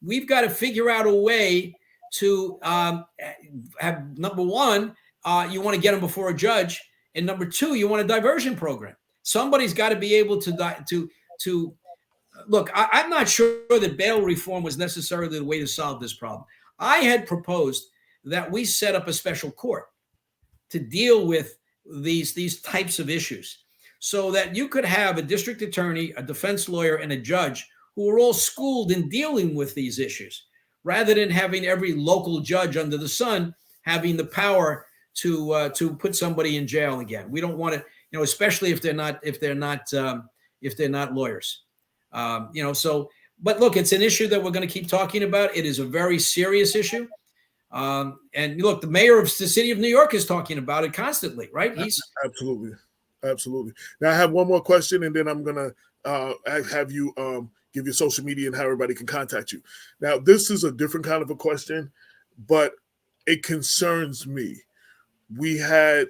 we've got to figure out a way to have, number one, you want to get them before a judge, and number two, you want a diversion program. Somebody's got to be able to look. I'm not sure that bail reform was necessarily the way to solve this problem. I had proposed that we set up a special court to deal with these types of issues, so that you could have a district attorney, a defense lawyer, and a judge who are all schooled in dealing with these issues, rather than having every local judge under the sun having the power to put somebody in jail again. We don't want to, especially if they're not lawyers. But look, it's an issue that we're going to keep talking about. It is a very serious issue. And look, the mayor of the city of New York is talking about it constantly, right? He's absolutely. Now I have one more question, and then I'm gonna have you give your social media and how everybody can contact you. Now, this is a different kind of a question, but it concerns me. We had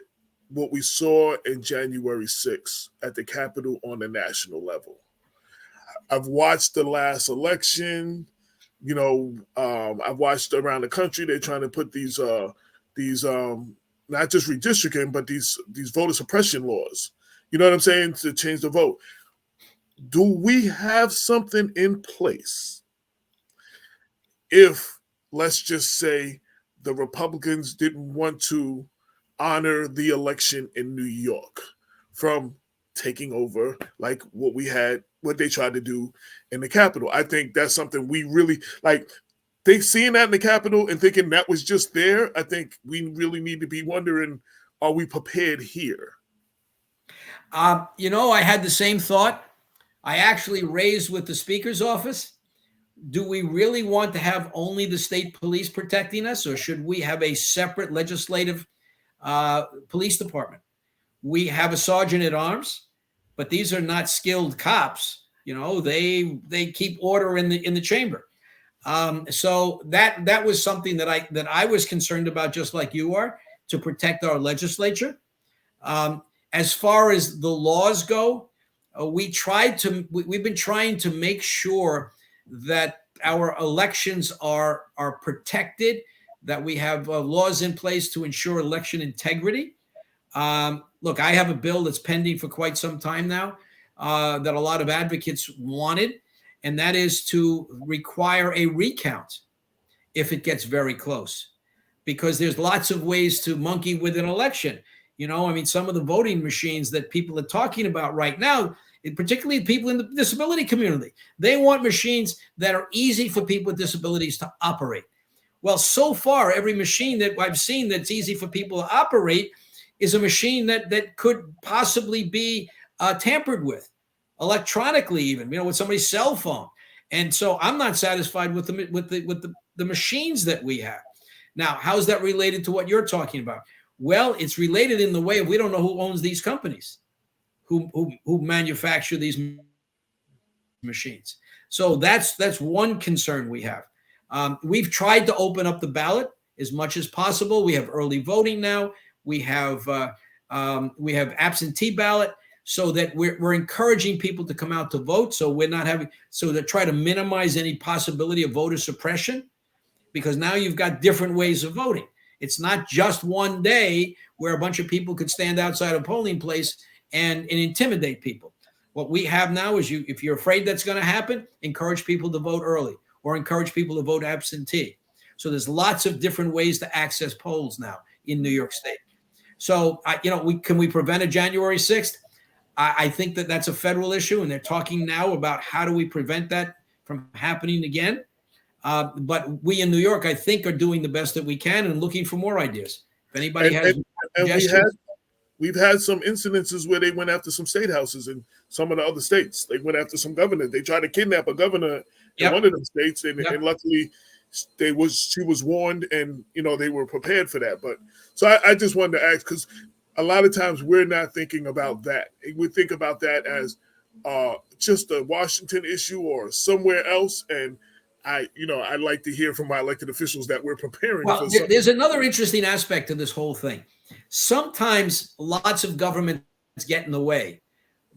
what we saw in January 6th at the Capitol on the national level. I've watched the last election. I've watched around the country. They're trying to put these not just redistricting, but these voter suppression laws. You know what I'm saying? To change the vote. Do we have something in place if, let's just say, the Republicans didn't want to honor the election in New York from taking over, like what they tried to do in the Capitol? I think that's something we really like. They seeing that in the Capitol and thinking that was just there. I think we really need to be wondering, are we prepared here? I had the same thought. I actually raised with the Speaker's office, do we really want to have only the state police protecting us, or should we have a separate legislative police department? We have a sergeant at arms, but these are not skilled cops. They keep order in the chamber. So that was something that I was concerned about, just like you are, to protect our legislature. As far as the laws go, we've been trying to make sure that our elections are protected, that we have laws in place to ensure election integrity. Look, I have a bill that's pending for quite some time now that a lot of advocates wanted, and that is to require a recount if it gets very close, because there's lots of ways to monkey with an election. I mean, some of the voting machines that people are talking about right now, particularly people in the disability community, they want machines that are easy for people with disabilities to operate. Well, so far, every machine that I've seen that's easy for people to operate is a machine that could possibly be tampered with electronically, even, with somebody's cell phone. And so I'm not satisfied with the machines that we have. Now, how's that related to what you're talking about? Well, it's related in the way of we don't know who owns these companies, who manufacture these machines. So that's one concern we have. We've tried to open up the ballot as much as possible. We have early voting now. We have absentee ballot, so that we're encouraging people to come out to vote. So we're not to try to minimize any possibility of voter suppression, because now you've got different ways of voting. It's not just one day where a bunch of people could stand outside a polling place and intimidate people. What we have now is, if you're afraid that's going to happen, encourage people to vote early or encourage people to vote absentee. So there's lots of different ways to access polls now in New York State. So, can we prevent a January 6th? I think that's a federal issue, and they're talking now about how do we prevent that from happening again. But we in New York, I think, are doing the best that we can and looking for more ideas. If anybody has suggestions. We've had some incidences where they went after some state houses in some of the other states. They went after some governor. They tried to kidnap a governor in one of them states, and luckily she was warned, and they were prepared for that. But so I just wanted to ask, because a lot of times we're not thinking about that. We think about that as just a Washington issue or somewhere else, and I'd like to hear from my elected officials that we're preparing for something. There's another interesting aspect to this whole thing. Sometimes lots of governments get in the way,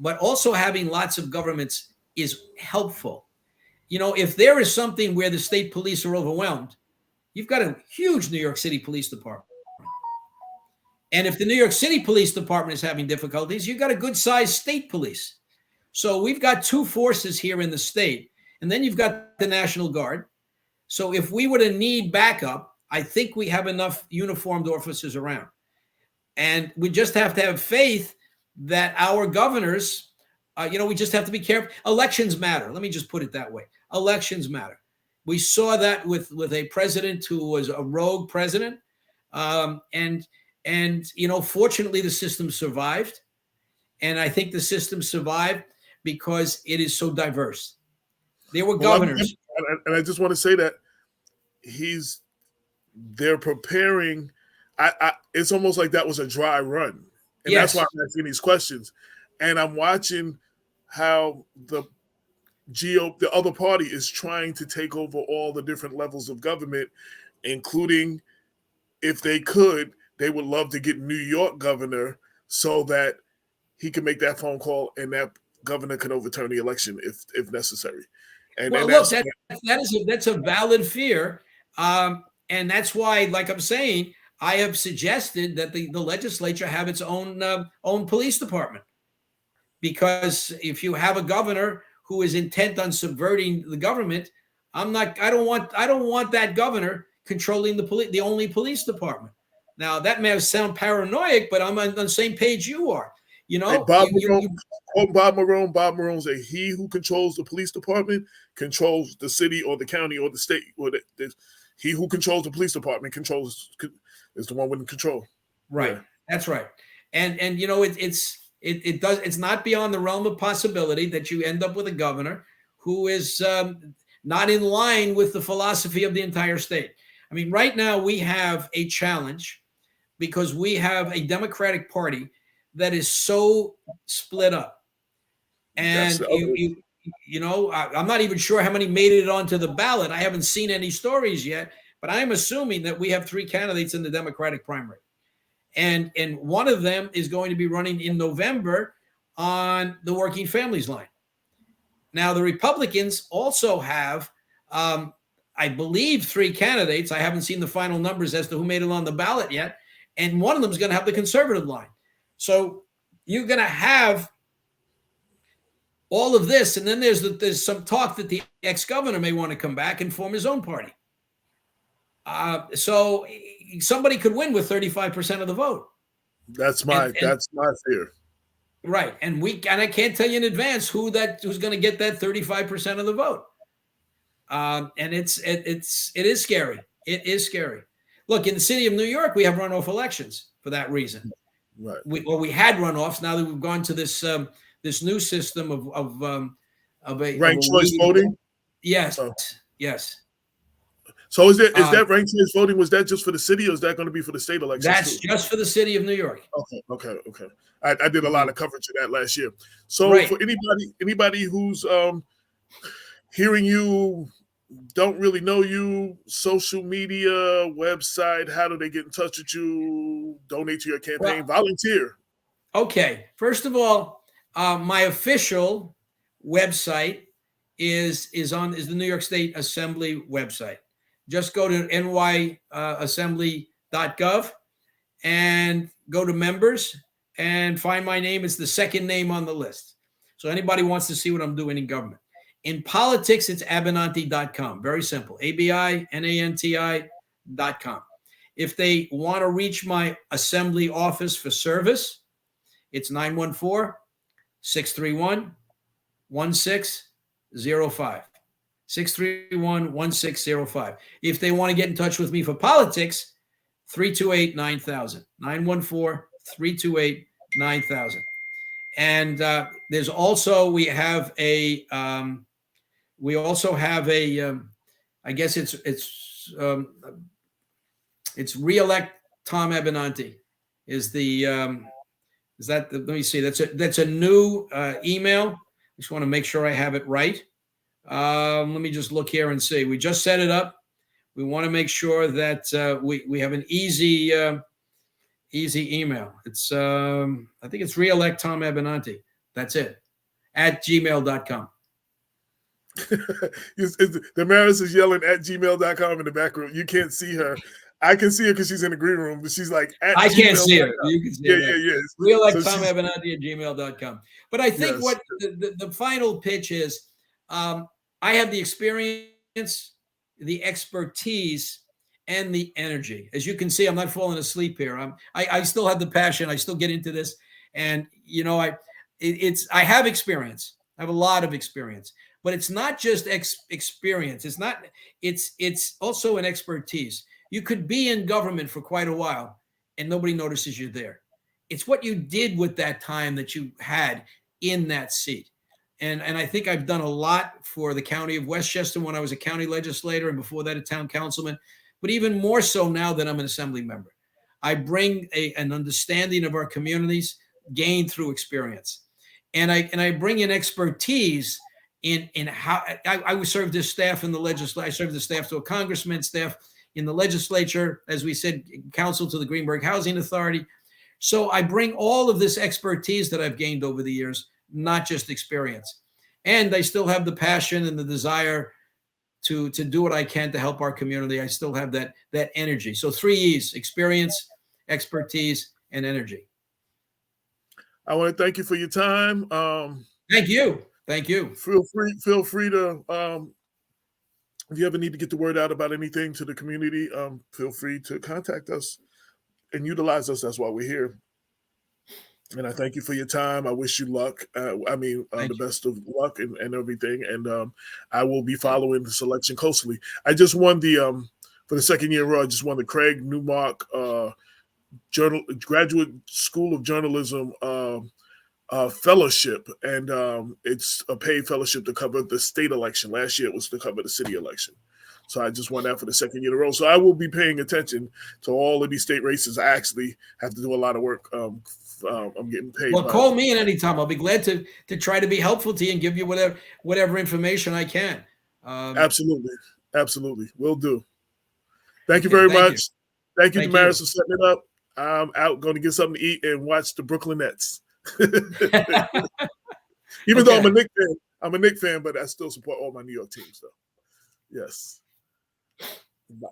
but also having lots of governments is helpful. If there is something where the state police are overwhelmed, you've got a huge New York City Police Department. And if the New York City Police Department is having difficulties, you've got a good sized state police. So we've got two forces here in the state. And then you've got the National Guard. So if we were to need backup, I think we have enough uniformed officers around. And we just have to have faith that our governors, we just have to be careful. Elections matter. Let me just put it that way. Elections matter. We saw that with a president who was a rogue president. And fortunately, the system survived. And I think the system survived because it is so diverse. There were governors. And I just want to say that they're preparing. It's almost like that was a dry run. And that's why I'm asking these questions. And I'm watching how the other party is trying to take over all the different levels of government, including, if they could, they would love to get New York governor so that he can make that phone call and that governor can overturn the election if necessary. That's a valid fear. And that's why, like I'm saying, I have suggested that the legislature have its own police department, because if you have a governor who is intent on subverting the government, I don't want that governor controlling the only police department. Now that may sound paranoid, but I'm on the same page you are. Hey, Bob Marone. Bob Marone said, "He who controls the police department controls the city or the county or the state. He who controls the police department is the one with control." Right. Yeah. That's right. And it's not beyond the realm of possibility that you end up with a governor who is not in line with the philosophy of the entire state. I mean, right now we have a challenge because we have a Democratic Party that is so split up. And I'm not even sure how many made it onto the ballot. I haven't seen any stories yet, but I'm assuming that we have 3 candidates in the Democratic primary. And one of them is going to be running in November on the working families line. Now, the Republicans also have, I believe, 3 candidates. I haven't seen the final numbers as to who made it on the ballot yet. And one of them is going to have the conservative line. So you're going to have all of this, and then there's some talk that the ex-governor may want to come back and form his own party. So somebody could win with 35% of the vote. That's my fear. Right, and I can't tell you in advance who's going to get that 35% of the vote. And it is scary. It is scary. Look, in the city of New York, we have runoff elections for that reason. Right. We had runoffs. Now that we've gone to this new system of ranked choice voting. Yes, yes. So is that ranked choice voting? Was that just for the city, or is that going to be for the state elections? That's just for the city of New York. Okay. I did a lot of coverage of that last year. So for anybody who's hearing you, don't really know you, social media, website, how do they get in touch with you? Donate to your campaign, volunteer. Okay. First of all, my official website is the New York State Assembly website. Just go to nyassembly.gov and go to members and find my name. It's the second name on the list. So anybody wants to see what I'm doing in government. In politics, it's Abinanti.com. Very simple. ABINANTI.com. If they want to reach my assembly office for service, it's 914-631-1605. 631-1605. If they want to get in touch with me for politics, 328-9000. 914-328-9000. And there's also we also have a I guess it's reelect Tom Abinanti is the let me see, that's a new email. I just want to make sure I have it right. Let me just look here and see. We just set it up. We want to make sure that we have an easy email. It's I think it's reelect Tom Abinanti. That's it. @gmail.com. The Maris is yelling @gmail.com in the back room. You can't see her. I can see her because she's in the green room, but she's like I can't see her. You can see her. Yeah. Reelect Tom Abinanti @gmail.com. But I think what the final pitch is, I have the experience, the expertise, and the energy. As you can see, I'm not falling asleep here. I still have the passion. I still get into this, and I have experience. I have a lot of experience, but it's not just experience. It's also an expertise. You could be in government for quite a while, and nobody notices you're there. It's what you did with that time that you had in that seat. And I think I've done a lot for the county of Westchester when I was a county legislator, and before that a town councilman, but even more so now that I'm an assembly member. I bring an understanding of our communities gained through experience. And I bring in expertise in how I served as staff in the legislature. I served as staff to a congressman, staff in the legislature, as we said, counsel to the Greenburgh Housing Authority. So I bring all of this expertise that I've gained over the years, not just experience. And I still have the passion and the desire to do what I can to help our community. I still have that energy. So 3 E's: experience, expertise, and energy. I want to thank you for your time. Thank you. Feel free to if you ever need to get the word out about anything to the community, feel free to contact us and utilize us. That's why we're here. And I thank you for your time. I wish you luck. The best of luck and everything. And I will be following the selection closely. I just won for the second year in a row, I just won the Craig Newmark Graduate School of Journalism fellowship. And it's a paid fellowship to cover the state election. Last year it was to cover the city election. So I just won that for the second year in a row. So I will be paying attention to all of these state races. I actually have to do a lot of work. I'm getting paid. Well, call me at any time. I'll be glad to try to be helpful to you and give you whatever information I can. Absolutely. Will do. Thank you very much. Thank you, Damaris, for setting it up. I'm out going to get something to eat and watch the Brooklyn Nets. Even though I'm a Knicks fan, but I still support all my New York teams, though. Yes. Bye.